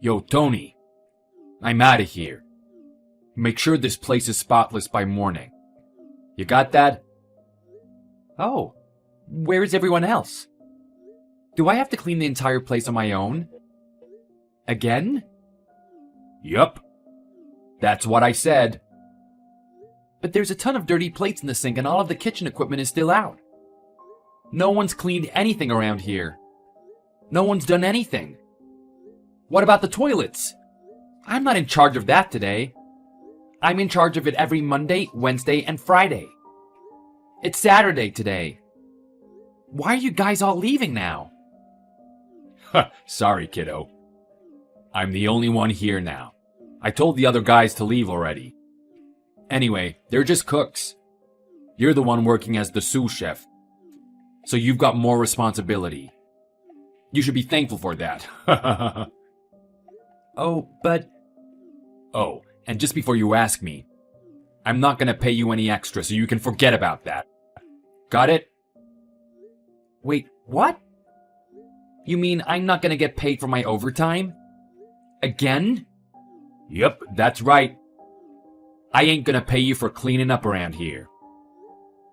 Yo, Tony, I'm out of here. Make sure this place is spotless by morning. You got that? Oh, where is everyone else? Do I have to clean the entire place on my own? Again? Yup. That's what I said. But there's a ton of dirty plates in the sink and all of the kitchen equipment is still out. No one's cleaned anything around here. No one's done anything. What about the toilets? I'm not in charge of that today. I'm in charge of it every Monday, Wednesday, and Friday. It's Saturday today. Why are you guys all leaving now? Sorry, kiddo. I'm the only one here now. I told the other guys to leave already. Anyway, they're just cooks. You're the one working as the sous chef. So you've got more responsibility. You should be thankful for that. Oh, but... Oh, and just before you ask me, I'm not gonna pay you any extra, so you can forget about that. Got it? Wait, what? You mean I'm not gonna get paid for my overtime? Again? Yep, that's right. I ain't gonna pay you for cleaning up around here.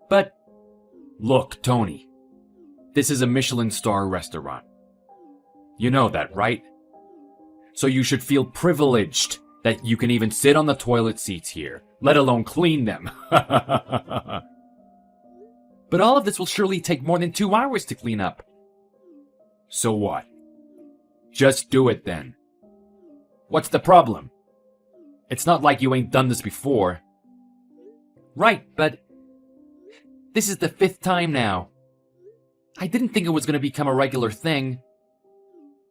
But... Look, Tony. This is a Michelin star restaurant. You know that, right? So you should feel privileged that you can even sit on the toilet seats here, let alone clean them. But all of this will surely take more than 2 hours to clean up. So what? Just do it then. What's the problem? It's not like you ain't done this before. Right, but... This is the 5th time now. I didn't think it was going to become a regular thing.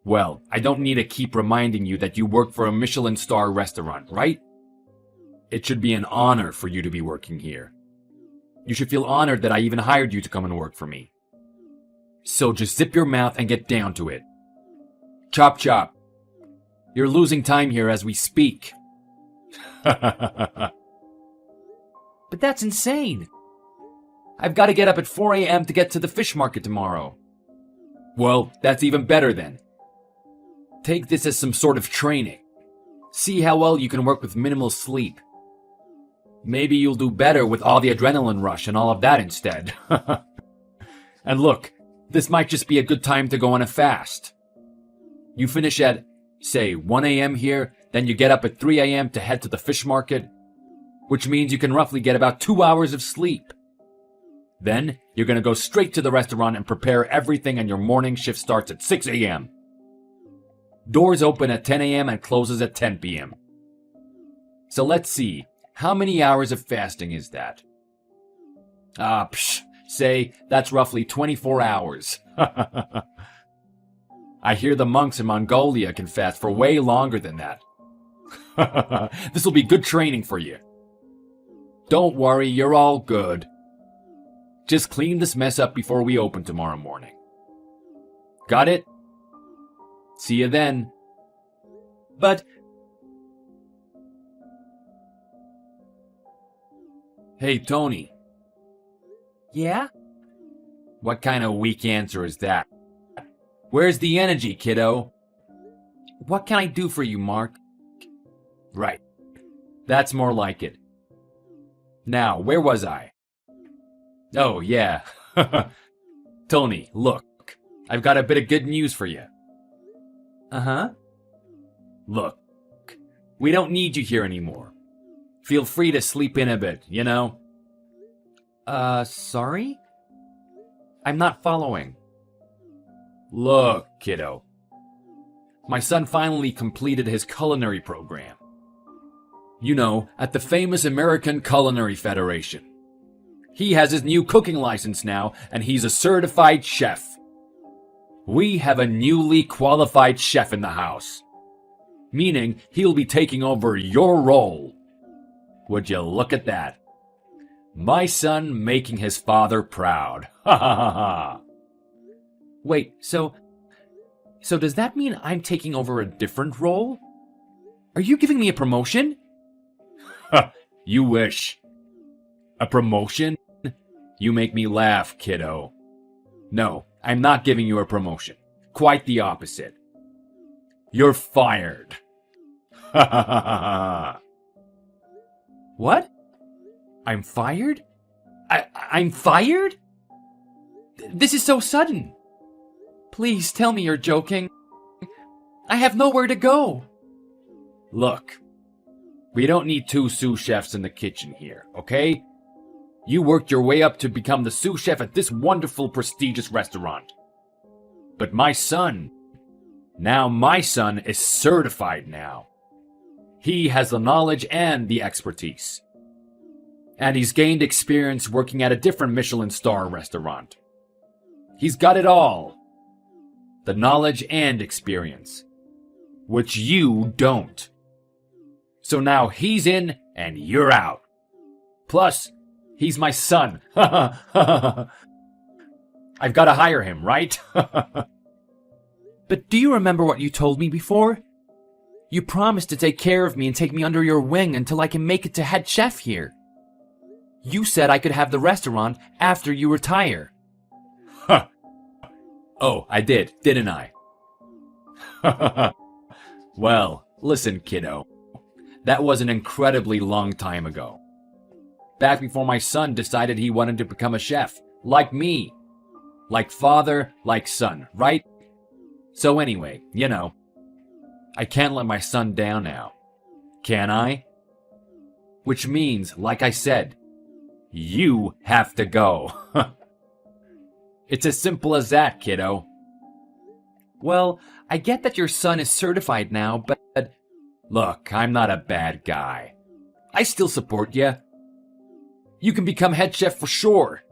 Well, I don't need to keep reminding you that you work for a Michelin star restaurant, right? It should be an honor for you to be working here. You should feel honored that I even hired you to come and work for me. So just zip your mouth and get down to it. Chop chop. You're losing time here as we speak. But that's insane. I've got to get up at 4 a.m. to get to the fish market tomorrow. Well, that's even better then. Take this as some sort of training. See how well you can work with minimal sleep. Maybe you'll do better with all the adrenaline rush and all of that instead. And look, this might just be a good time to go on a fast. You finish at, say, 1 a.m. here, then you get up at 3 a.m. to head to the fish market, which means you can roughly get about 2 hours of sleep. Then, you're going to go straight to the restaurant and prepare everything, and your morning shift starts at 6 a.m. Doors open at 10 a.m. and closes at 10 p.m. So let's see, how many hours of fasting is that? Say, that's roughly 24 hours. I hear the monks in Mongolia can fast for way longer than that. This will be good training for you. Don't worry, you're all good. Just clean this mess up before we open tomorrow morning. Got it? See you then. But... Hey, Tony. Yeah? What kind of weak answer is that? Where's the energy, kiddo? What can I do for you, Mark? Right. That's more like it. Now, where was I? Oh, yeah. Tony, look. I've got a bit of good news for you. Uh-huh. Look. We don't need you here anymore. Feel free to sleep in a bit, you know? Sorry? I'm not following. Look, kiddo. My son finally completed his culinary program. You know, at the famous American Culinary Federation. He has his new cooking license now, and he's a certified chef. We have a newly qualified chef in the house. Meaning, he'll be taking over your role. Would you look at that? My son making his father proud. Ha ha ha ha. Wait, so does that mean I'm taking over a different role? Are you giving me a promotion? You wish. A promotion? You make me laugh, kiddo. No, I'm not giving you a promotion. Quite the opposite. You're fired. Ha ha ha ha ha. What? I'm fired? I'm fired? This is so sudden. Please tell me you're joking. I have nowhere to go. Look, we don't need two sous chefs in the kitchen here, okay? You worked your way up to become the sous chef at this wonderful, prestigious restaurant. But my son is certified now. He has the knowledge and the expertise. And he's gained experience working at a different Michelin star restaurant. He's got it all. The knowledge and experience. Which you don't. So now he's in and you're out. Plus, he's my son. I've got to hire him, right? But do you remember what you told me before? You promised to take care of me and take me under your wing until I can make it to head chef here. You said I could have the restaurant after you retire. Huh. Oh, I did, didn't I? Well, listen, kiddo. That was an incredibly long time ago. Back before my son decided he wanted to become a chef, like me. Like father, like son, right? So anyway, you know, I can't let my son down now. Can I? Which means, like I said, you have to go. It's as simple as that, kiddo. Well, I get that your son is certified now, but... Look, I'm not a bad guy. I still support you. You can become head chef for sure.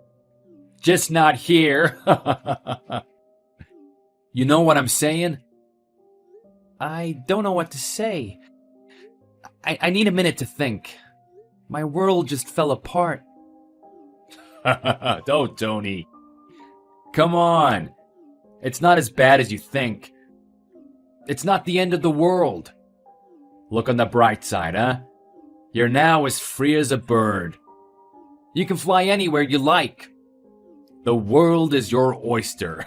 Just not here. You know what I'm saying? I don't know what to say. I need a minute to think. My world just fell apart. Don't, Tony. Come on. It's not as bad as you think. It's not the end of the world. Look on the bright side, huh? You're now as free as a bird. You can fly anywhere you like. The world is your oyster.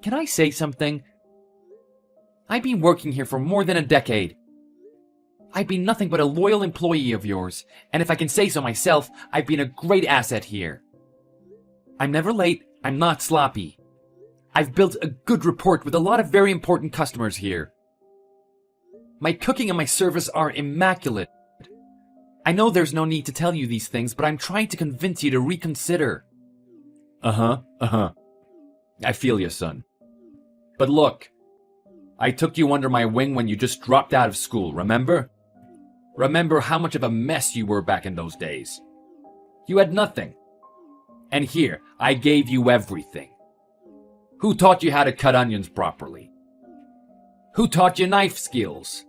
Can I say something? I've been working here for more than a decade. I've been nothing but a loyal employee of yours, and if I can say so myself, I've been a great asset here. I'm never late, I'm not sloppy. I've built a good rapport with a lot of very important customers here. My cooking and my service are immaculate. I know there's no need to tell you these things, but I'm trying to convince you to reconsider. I feel you, son. But look, I took you under my wing when you just dropped out of school, remember? Remember how much of a mess you were back in those days. You had nothing. And here, I gave you everything. Who taught you how to cut onions properly? Who taught you knife skills?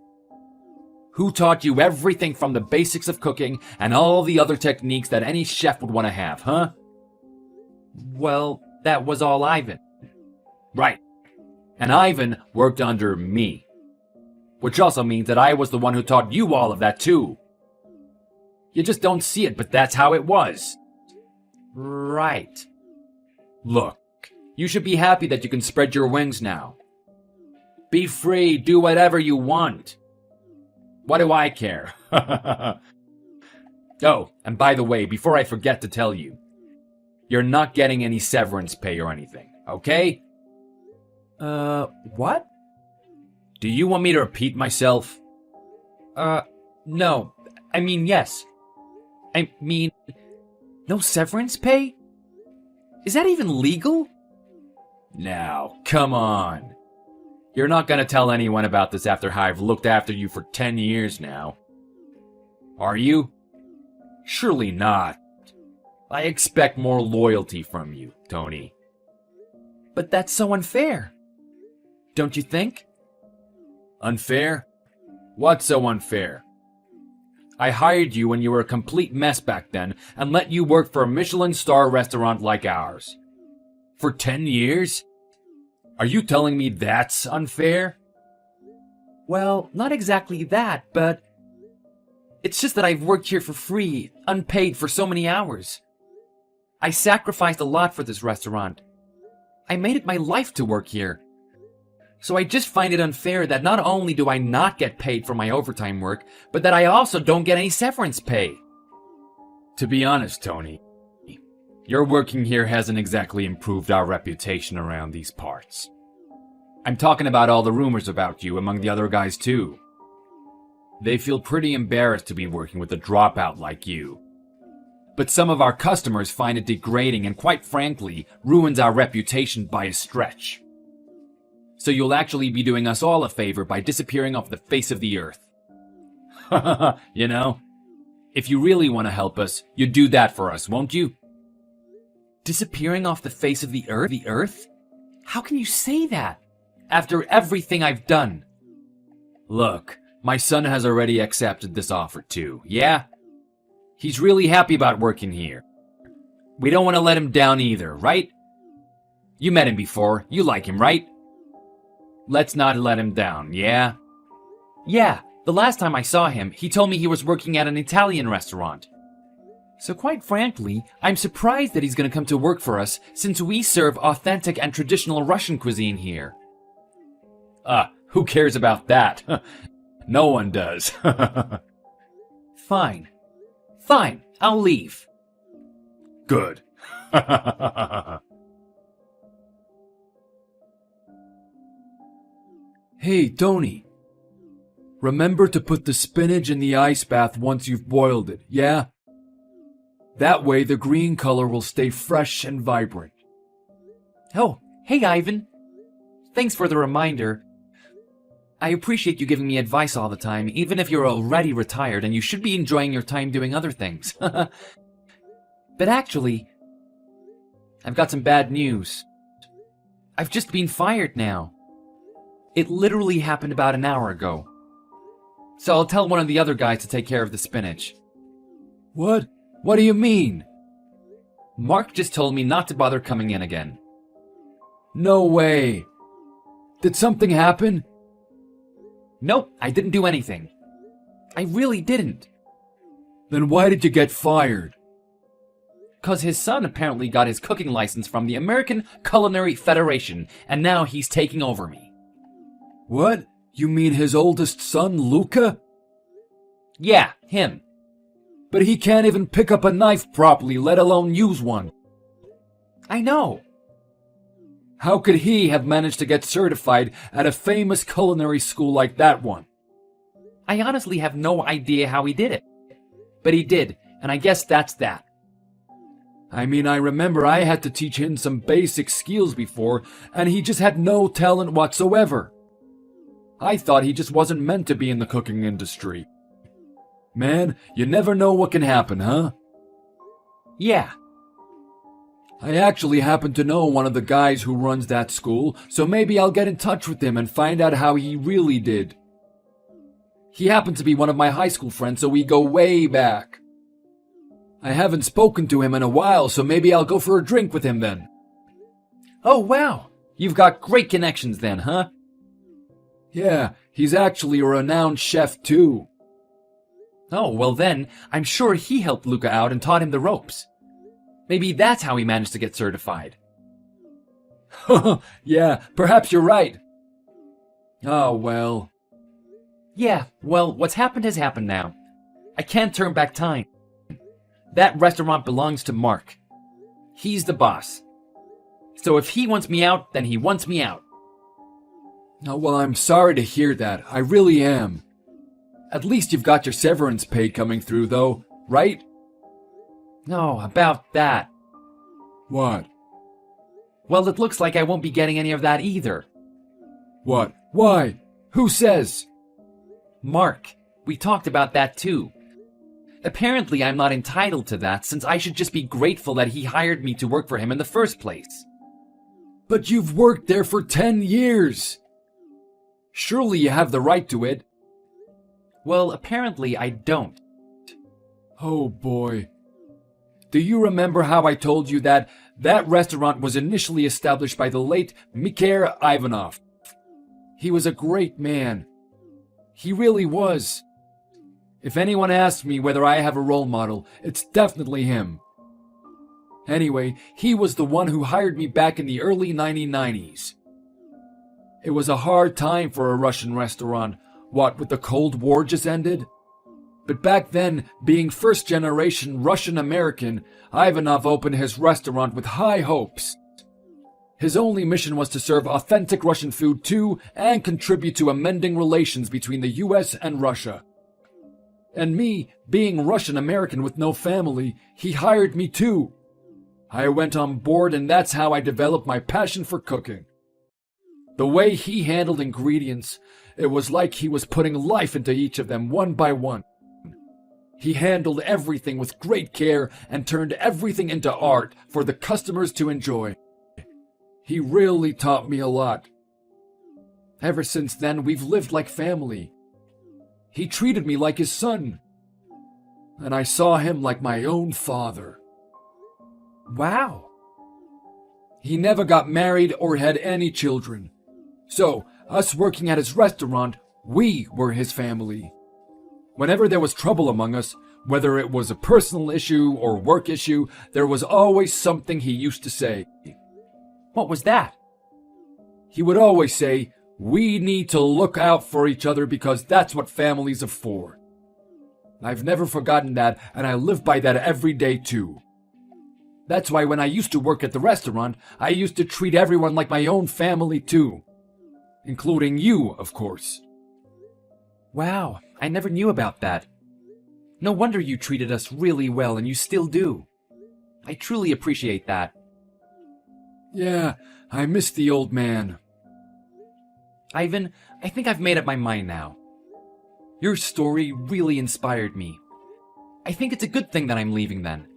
Who taught you everything from the basics of cooking and all the other techniques that any chef would want to have, huh? Well, that was all Ivan. Right. And Ivan worked under me. Which also means that I was the one who taught you all of that too. You just don't see it, but that's how it was. Right. Look, you should be happy that you can spread your wings now. Be free, do whatever you want. What do I care? Oh, and by the way, before I forget to tell you, you're not getting any severance pay or anything, okay? What? Do you want me to repeat myself? No. I mean, yes. I mean, no severance pay? Is that even legal? Now, come on. You're not gonna tell anyone about this after I've looked after you for 10 years now. Are you? Surely not. I expect more loyalty from you, Tony. But that's so unfair. Don't you think? Unfair? What's so unfair? I hired you when you were a complete mess back then and let you work for a Michelin star restaurant like ours. For 10 years? Are you telling me that's unfair? Well, not exactly that, but... It's just that I've worked here for free, unpaid for so many hours. I sacrificed a lot for this restaurant. I made it my life to work here. So I just find it unfair that not only do I not get paid for my overtime work, but that I also don't get any severance pay. To be honest, Tony, your working here hasn't exactly improved our reputation around these parts. I'm talking about all the rumors about you among the other guys too. They feel pretty embarrassed to be working with a dropout like you. But some of our customers find it degrading and, quite frankly, ruins our reputation by a stretch. So you'll actually be doing us all a favor by disappearing off the face of the earth. You know? If you really want to help us, you'd do that for us, won't you? Disappearing off the face of the earth? The earth? How can you say that? After everything I've done. Look, my son has already accepted this offer too, yeah? He's really happy about working here. We don't want to let him down either, right? You met him before, you like him, right? Let's not let him down, yeah? Yeah, the last time I saw him, he told me he was working at an Italian restaurant. So quite frankly, I'm surprised that he's going to come to work for us since we serve authentic and traditional Russian cuisine here. Who cares about that? No one does. Fine. Fine, I'll leave. Good. Hey, Tony. Remember to put the spinach in the ice bath once you've boiled it, yeah? That way the green color will stay fresh and vibrant. Oh, hey Ivan. Thanks for the reminder. I appreciate you giving me advice all the time, even if you're already retired and you should be enjoying your time doing other things. But actually, I've got some bad news. I've just been fired now. It literally happened about an hour ago. So I'll tell one of the other guys to take care of the spinach. What? What do you mean? Mark just told me not to bother coming in again. No way. Did something happen? Nope, I didn't do anything. I really didn't. Then why did you get fired? 'Cause his son apparently got his cooking license from the American Culinary Federation, and now he's taking over me. What? You mean his oldest son, Luca? Yeah, him. But he can't even pick up a knife properly, let alone use one. I know. How could he have managed to get certified at a famous culinary school like that one? I honestly have no idea how he did it. But he did, and I guess that's that. I mean, I remember I had to teach him some basic skills before, and he just had no talent whatsoever. I thought he just wasn't meant to be in the cooking industry. Man, you never know what can happen, huh? Yeah. I actually happen to know one of the guys who runs that school, so maybe I'll get in touch with him and find out how he really did. He happens to be one of my high school friends, so we go way back. I haven't spoken to him in a while, so maybe I'll go for a drink with him then. Oh, wow. You've got great connections then, huh? Yeah, he's actually a renowned chef too. Oh, well then, I'm sure he helped Luca out and taught him the ropes. Maybe that's how he managed to get certified. Yeah, perhaps you're right. Oh, well. Yeah, well, what's happened has happened now. I can't turn back time. That restaurant belongs to Mark. He's the boss. So if he wants me out, then he wants me out. Oh, well, I'm sorry to hear that. I really am. At least you've got your severance pay coming through, though, right? No, about that. What? Well, it looks like I won't be getting any of that either. What? Why? Who says? Mark. We talked about that too. Apparently, I'm not entitled to that since I should just be grateful that he hired me to work for him in the first place. But you've worked there for 10 years. Surely you have the right to it. Well, apparently I don't. Oh boy. Do you remember how I told you that restaurant was initially established by the late Mikhail Ivanov? He was a great man. He really was. If anyone asks me whether I have a role model, it's definitely him. Anyway, he was the one who hired me back in the early 1990s. It was a hard time for a Russian restaurant, what with the Cold War just ended. But back then, being first generation Russian American, Ivanov opened his restaurant with high hopes. His only mission was to serve authentic Russian food too and contribute to amending relations between the US and Russia. And me, being Russian American with no family, he hired me too. I went on board and that's how I developed my passion for cooking. The way he handled ingredients, it was like he was putting life into each of them one by one. He handled everything with great care and turned everything into art for the customers to enjoy. He really taught me a lot. Ever since then, we've lived like family. He treated me like his son. And I saw him like my own father. Wow. He never got married or had any children. So, us working at his restaurant, we were his family. Whenever there was trouble among us, whether it was a personal issue or work issue, there was always something he used to say. What was that? He would always say, "We need to look out for each other because that's what families are for." I've never forgotten that, and I live by that every day too. That's why when I used to work at the restaurant, I used to treat everyone like my own family too. Including you, of course. Wow, I never knew about that. No wonder you treated us really well, and you still do. I truly appreciate that. Yeah, I miss the old man. Ivan, I think I've made up my mind now. Your story really inspired me. I think it's a good thing that I'm leaving then.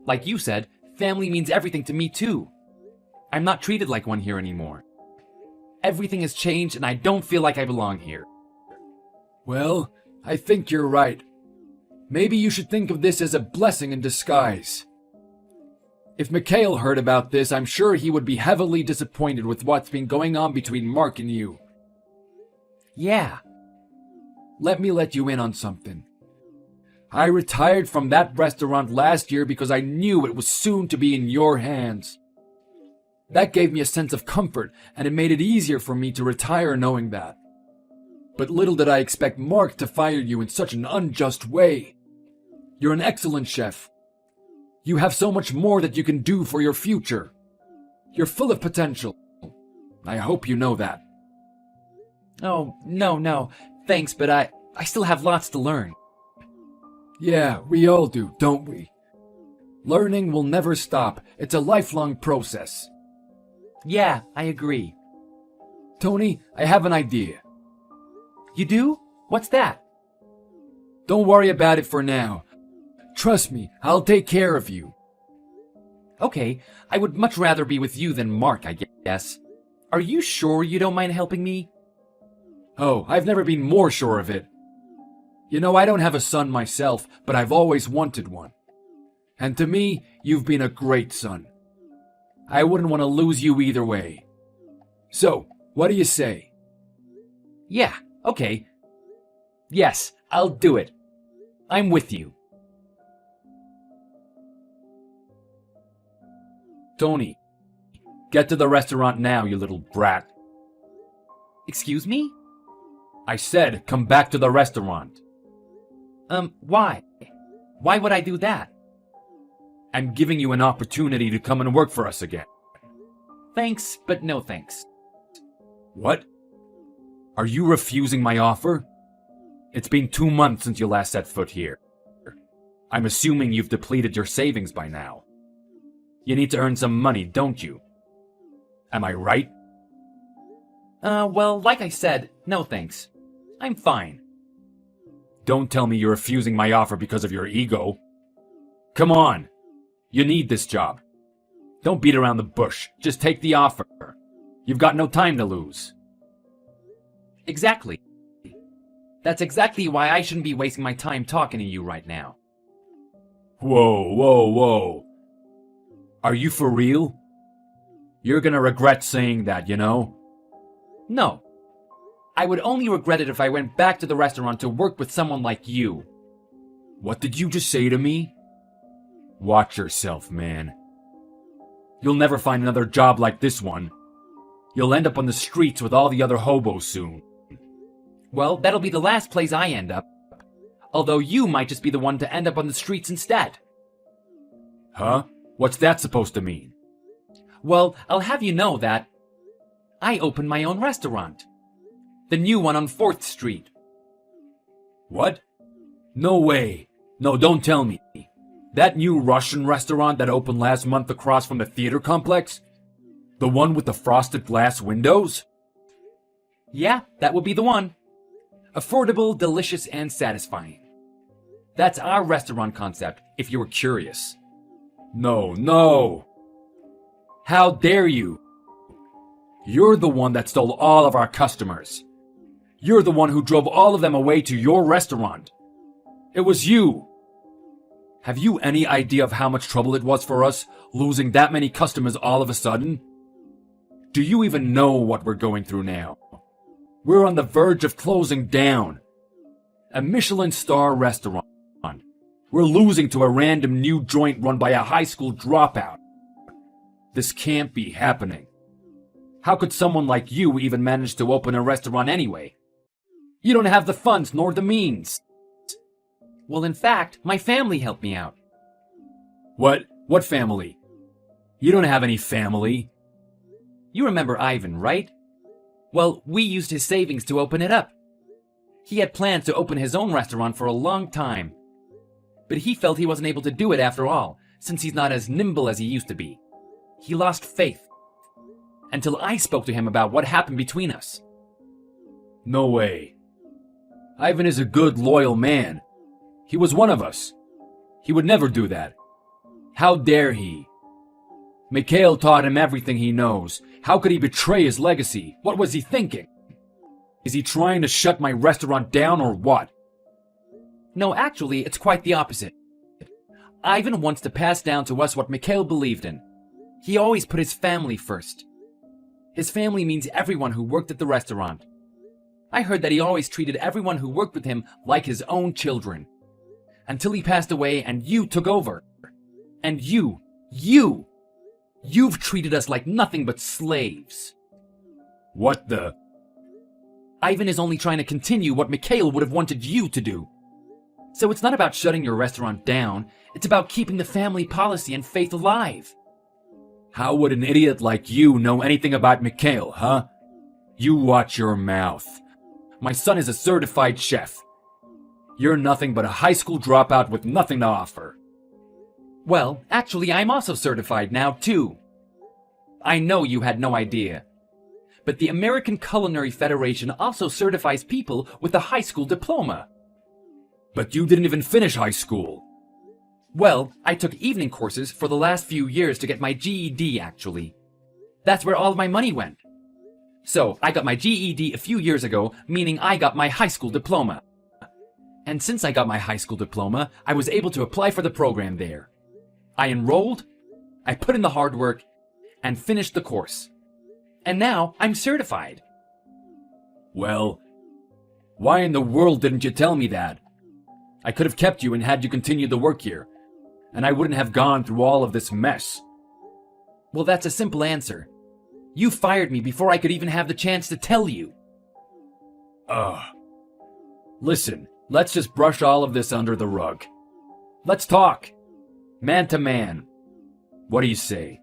Like you said, family means everything to me too. I'm not treated like one here anymore. Everything has changed and I don't feel like I belong here. Well, I think you're right. Maybe you should think of this as a blessing in disguise. If Mikhail heard about this, I'm sure he would be heavily disappointed with what's been going on between Mark and you. Yeah. Let me let you in on something. I retired from that restaurant last year because I knew it was soon to be in your hands. That gave me a sense of comfort, and it made it easier for me to retire knowing that. But little did I expect Mark to fire you in such an unjust way. You're an excellent chef. You have so much more that you can do for your future. You're full of potential. I hope you know that. Oh, no. Thanks, but I still have lots to learn. Yeah, we all do, don't we? Learning will never stop. It's a lifelong process. Yeah, I agree. Tony, I have an idea. You do? What's that? Don't worry about it for now. Trust me, I'll take care of you. Okay, I would much rather be with you than Mark, I guess. Are you sure you don't mind helping me? Oh, I've never been more sure of it. You know, I don't have a son myself, but I've always wanted one. And to me, you've been a great son. I wouldn't want to lose you either way. So, what do you say? Yeah, okay. Yes, I'll do it. I'm with you. Tony, get to the restaurant now, you little brat. Excuse me? I said, come back to the restaurant. Why? Why would I do that? I'm giving you an opportunity to come and work for us again. Thanks, but no thanks. What? Are you refusing my offer? It's been 2 months since you last set foot here. I'm assuming you've depleted your savings by now. You need to earn some money, don't you? Am I right? Well, like I said, no thanks. I'm fine. Don't tell me you're refusing my offer because of your ego. Come on. You need this job. Don't beat around the bush. Just take the offer. You've got no time to lose. Exactly. That's exactly why I shouldn't be wasting my time talking to you right now. Whoa. Are you for real? You're gonna regret saying that, you know? No. I would only regret it if I went back to the restaurant to work with someone like you. What did you just say to me? Watch yourself, man. You'll never find another job like this one. You'll end up on the streets with all the other hobos soon. Well, that'll be the last place I end up. Although you might just be the one to end up on the streets instead. Huh? What's that supposed to mean? Well, I'll have you know that I opened my own restaurant. The new one on 4th Street. What? No way. No, don't tell me. That new Russian restaurant that opened last month across from the theater complex? The one with the frosted glass windows? Yeah, that would be the one. Affordable, delicious, and satisfying. That's our restaurant concept, if you were curious. No. How dare you? You're the one that stole all of our customers. You're the one who drove all of them away to your restaurant. It was you. Have you any idea of how much trouble it was for us, losing that many customers all of a sudden? Do you even know what we're going through now? We're on the verge of closing down. A Michelin star restaurant. We're losing to a random new joint run by a high school dropout. This can't be happening. How could someone like you even manage to open a restaurant anyway? You don't have the funds nor the means. Well, in fact, my family helped me out. What? What family? You don't have any family. You remember Ivan, right? Well, we used his savings to open it up. He had plans to open his own restaurant for a long time. But he felt he wasn't able to do it after all, since he's not as nimble as he used to be. He lost faith. Until I spoke to him about what happened between us. No way. Ivan is a good, loyal man. He was one of us. He would never do that. How dare he? Mikhail taught him everything he knows. How could he betray his legacy? What was he thinking? Is he trying to shut my restaurant down or what? No, actually, it's quite the opposite. Ivan wants to pass down to us what Mikhail believed in. He always put his family first. His family means everyone who worked at the restaurant. I heard that he always treated everyone who worked with him like his own children. Until he passed away and you took over. And you've treated us like nothing but slaves. What the? Ivan is only trying to continue what Mikhail would have wanted you to do. So it's not about shutting your restaurant down, it's about keeping the family policy and faith alive. How would an idiot like you know anything about Mikhail, huh? You watch your mouth. My son is a certified chef. You're nothing but a high school dropout with nothing to offer. Well, actually, I'm also certified now, too. I know you had no idea. But the American Culinary Federation also certifies people with a high school diploma. But you didn't even finish high school. Well, I took evening courses for the last few years to get my GED, actually. That's where all of my money went. So, I got my GED a few years ago, meaning I got my high school diploma. And since I got my high school diploma, I was able to apply for the program there. I enrolled, I put in the hard work, and finished the course. And now, I'm certified. Well, why in the world didn't you tell me that? I could have kept you and had you continue the work here, and I wouldn't have gone through all of this mess. Well, that's a simple answer. You fired me before I could even have the chance to tell you. Listen, let's just brush all of this under the rug. Let's talk. Man to man. What do you say?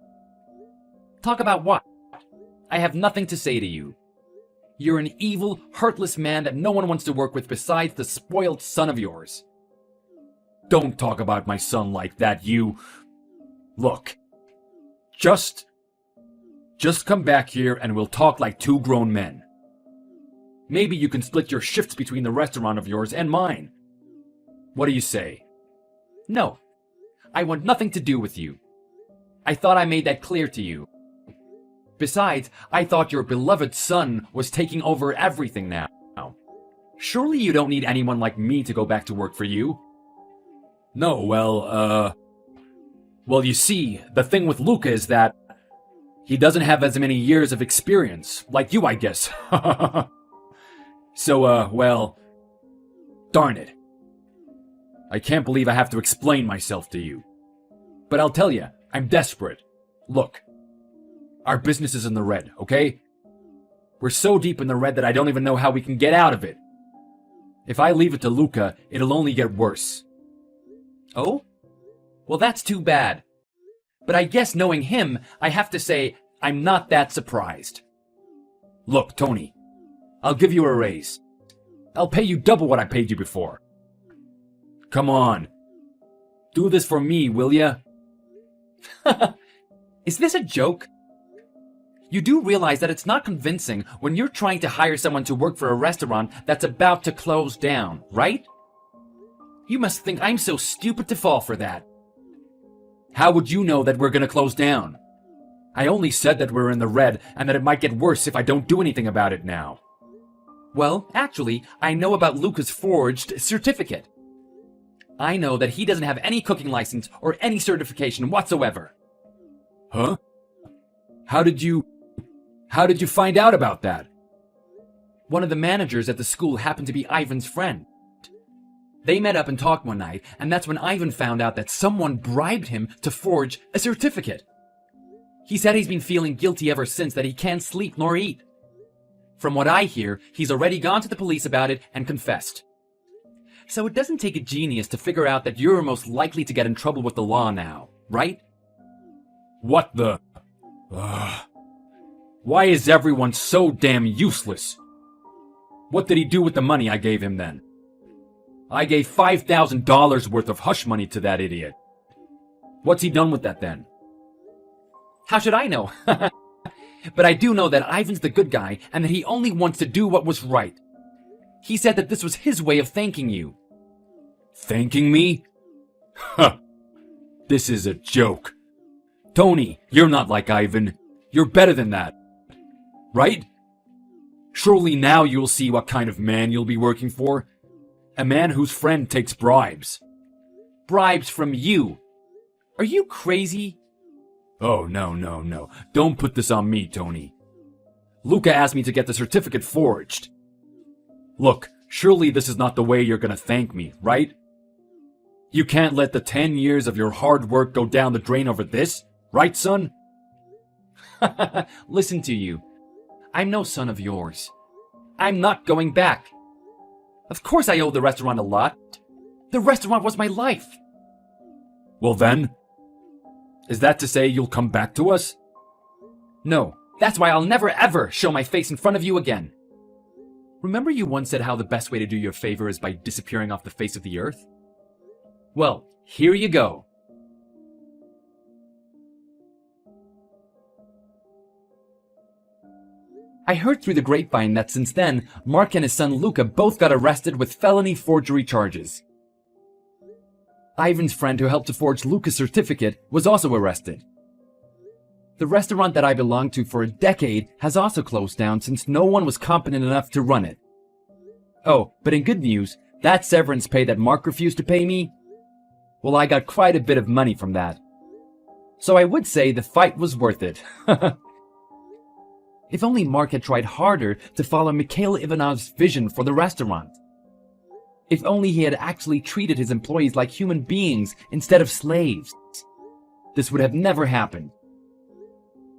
Talk about what? I have nothing to say to you. You're an evil, heartless man that no one wants to work with besides the spoiled son of yours. Don't talk about my son like that, you... Look. Just come back here and we'll talk like two grown men. Maybe you can split your shifts between the restaurant of yours and mine. What do you say? No. I want nothing to do with you. I thought I made that clear to you. Besides, I thought your beloved son was taking over everything now. Surely you don't need anyone like me to go back to work for you. No, well, you see, the thing with Luca is that he doesn't have as many years of experience, like you, I guess. So, well, darn it. I can't believe I have to explain myself to you. But I'll tell you, I'm desperate. Look, our business is in the red, okay? We're so deep in the red that I don't even know how we can get out of it. If I leave it to Luca, it'll only get worse. Oh? Well, that's too bad. But I guess knowing him, I have to say I'm not that surprised. Look, Tony, I'll give you a raise. I'll pay you double what I paid you before. Come on. Do this for me, will ya? Is this a joke? You do realize that it's not convincing when you're trying to hire someone to work for a restaurant that's about to close down, right? You must think I'm so stupid to fall for that. How would you know that we're gonna close down? I only said that we're in the red and that it might get worse if I don't do anything about it now. Well, actually, I know about Luca's forged certificate. I know that he doesn't have any cooking license or any certification whatsoever. Huh? How did you find out about that? One of the managers at the school happened to be Ivan's friend. They met up and talked one night, and that's when Ivan found out that someone bribed him to forge a certificate. He said he's been feeling guilty ever since, that he can't sleep nor eat. From what I hear, he's already gone to the police about it and confessed. So it doesn't take a genius to figure out that you're most likely to get in trouble with the law now, right? What the... Why is everyone so damn useless? What did he do with the money I gave him then? I gave $5,000 worth of hush money to that idiot. What's he done with that then? How should I know? But I do know that Ivan's the good guy and that he only wants to do what was right. He said that this was his way of thanking you. Thanking me? Huh. This is a joke. Tony, you're not like Ivan. You're better than that. Right? Surely now you'll see what kind of man you'll be working for. A man whose friend takes bribes. Bribes from you? Are you crazy? Oh, no. Don't put this on me, Tony. Luca asked me to get the certificate forged. Look, surely this is not the way you're gonna thank me, right? You can't let the 10 years of your hard work go down the drain over this, right, son? Listen to you. I'm no son of yours. I'm not going back. Of course I owe the restaurant a lot. The restaurant was my life. Well then, is that to say you'll come back to us? No, that's why I'll never ever show my face in front of you again. Remember you once said how the best way to do you a favor is by disappearing off the face of the earth? Well, here you go. I heard through the grapevine that since then, Mark and his son Luca both got arrested with felony forgery charges. Ivan's friend who helped to forge Luca's certificate was also arrested. The restaurant that I belonged to for a decade has also closed down since no one was competent enough to run it. Oh, but in good news, that severance pay that Mark refused to pay me, well, I got quite a bit of money from that. So I would say the fight was worth it. If only Mark had tried harder to follow Mikhail Ivanov's vision for the restaurant. If only he had actually treated his employees like human beings instead of slaves. This would have never happened.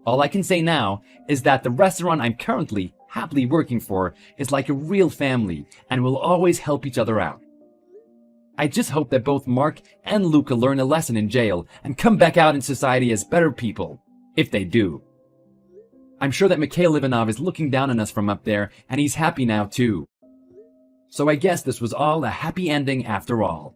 All I can say now is that the restaurant I'm currently happily working for is like a real family and will always help each other out. I just hope that both Mark and Luca learn a lesson in jail and come back out in society as better people, if they do. I'm sure that Mikhail Ivanov is looking down on us from up there, and he's happy now too. So I guess this was all a happy ending after all.